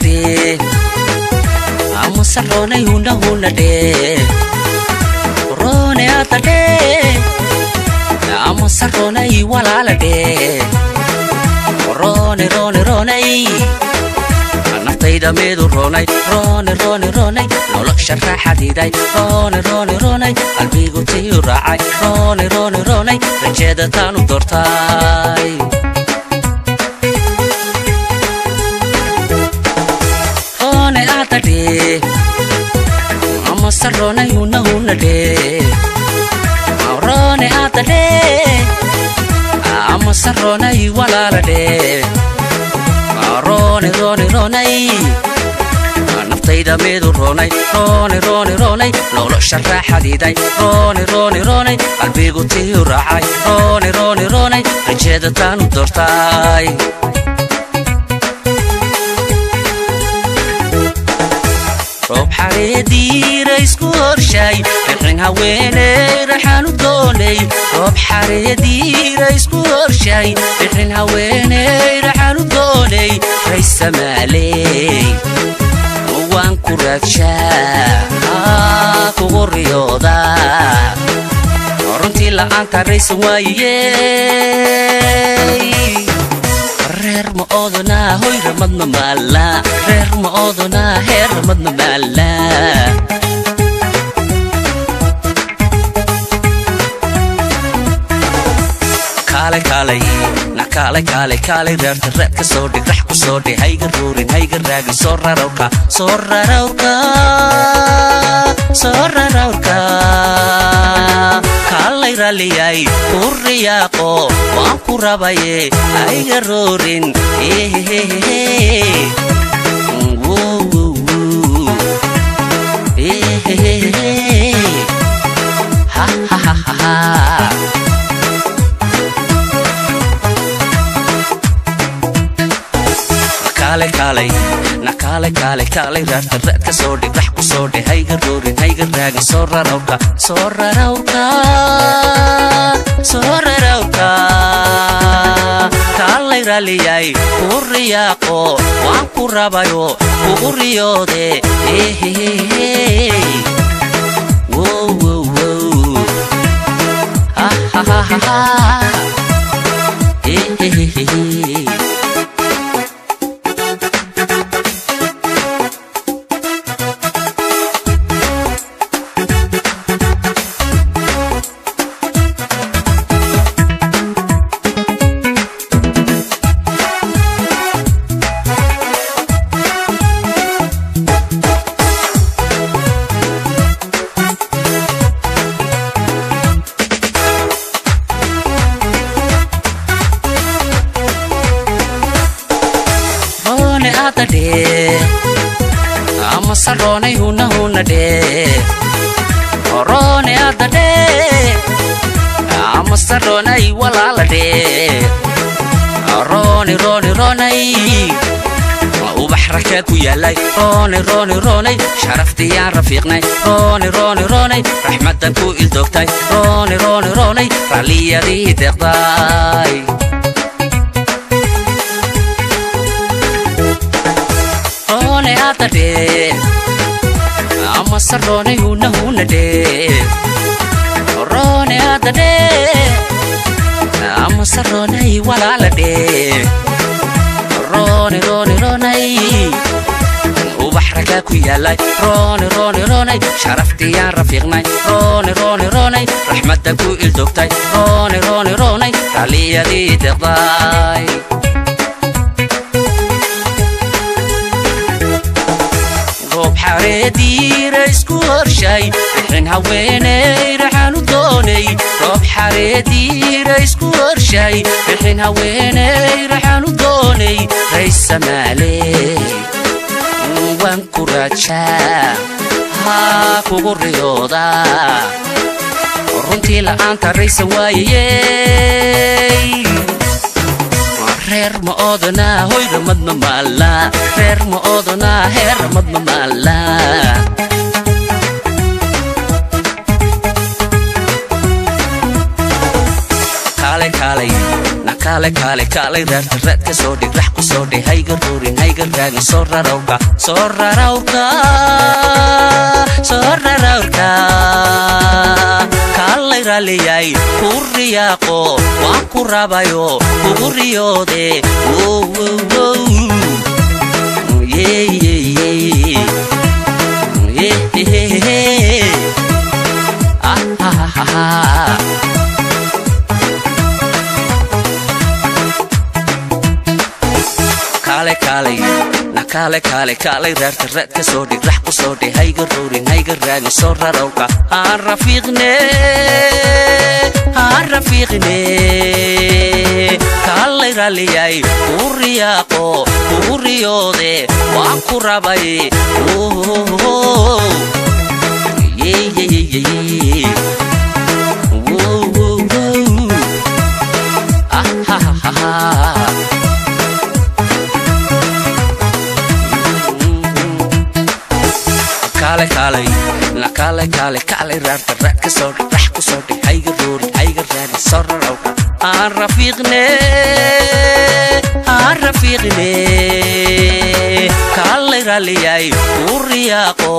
de Amo sarone huna huna de Rone ata de Amo sarone iwalala de Rone rone rone naftayda meedu roonay rone rone rone nolosha raaxadiiday rone rone rone qalbigu tii raacay rone rone rone rajada taanu doortay rone atade amo sarone huna huna de rone atade amo sarone iwalala de Rone rone rone naftayda meedu roonay rone rone rone nolosha raaxadiiday rone rone rone qalbigu tii raacay rone rone rone rajada taanu doortay roob xareediira isku horshay rin haweeney raxaanu doonay roob xareediira isku horshay rin haweeney raxaanu doonay raysamaaley waan ku raadshaa kugu riyooda runtii la'aanta raysan waayey reer ma oodana hoy ramadna maala reer ma oodana heer ramadna maala kale kale na kale kale kale reerta reed ka soo dhig rax ku soo dhig hayga ruurin hayga raagi soo rarowka soo rarowka soo rarowka kale raliyay kuriyaaqo waan ku rabaye hayga ruurin ha ha ha ha kale kale na kale kale kale reerta reed ka soo dhig rax ku soo dhig hayga ruurin hayga raagi soo rarowka soo rarowka soo rarowka kale raliyay kuriyaaqo waan ku rabayo kugu riyoode wow wow wow ha ha ha ha Amo sarone huna huna de Rone atade Amo sarone iwalala de Rone rone rone وبحرك ويالاي روني روني روني شرفتي يا رفيقني روني روني روني رحمتك وإلدوكتاي روني روني روني راليا دي تقضاي rone atade Amo sarone huna huna de Rone atade Amo sarone iwalala de روني روني روني وبحرك ويالاي روني روني روني شرفتي يا رفيقني روني روني روني رحمتك وإلدوكتاي روني روني روني راليا دي تقضاي roob xareediira isku horshay rin haweeney raxaanu doonay roob xareediira isku horshay rin haweeney raxaanu doonay raysamaaley waan ku raadshaa haa kugu riyooda runtii la'aanta raysan waayey reer ma oodana hoy ramadna maala reer ma oodana heer ramadna maala kale kale na kale kale kale red ka soo dhig rax ku soo dhig hayga ruurin hayga raagin soo rarowka kale raliyay kuriyaaqo waan ku rabayo kugu riyoode kale kale kale red ka soo dhig rax ku soo dhig hayga ruurin hayga raagin soo rarowka aan rafiiqne kale raliyay kuriyaaqo kugu riyoode waan ku rabay kale kale red ka soo dhig rax ku soo dhig hayga ruurin hayga raagin soo rarowka aan rafiiqne kale raliyay kuriyaaqo